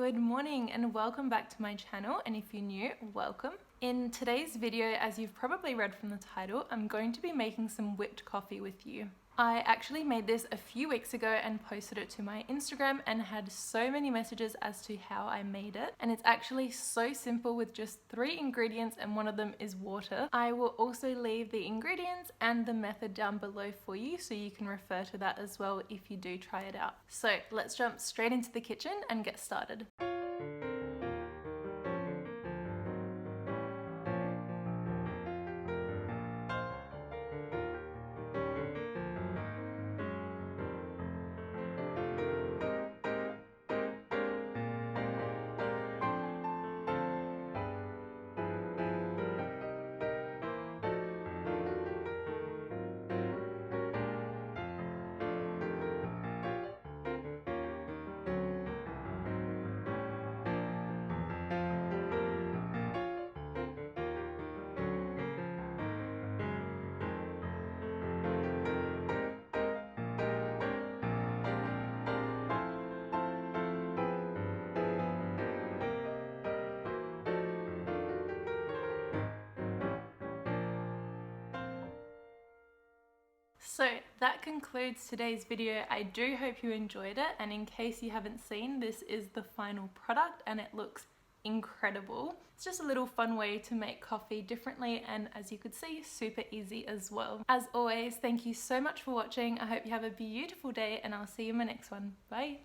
Good morning and welcome back to my channel, and if you're new, welcome. In today's video, as you've probably read from the title, I'm going to be making some whipped coffee with you. I actually made this a few weeks ago and posted it to my Instagram and had so many messages as to how I made it. And it's actually so simple with just 3 ingredients, and one of them is water. I will also leave the ingredients and the method down below for you so you can refer to that as well if you do try it out. So let's jump straight into the kitchen and get started. So that concludes today's video. I do hope you enjoyed it, and in case you haven't seen, this is the final product and it looks incredible. It's just a little fun way to make coffee differently, and as you could see, super easy as well. As always, thank you so much for watching. I hope you have a beautiful day and I'll see you in my next one. Bye!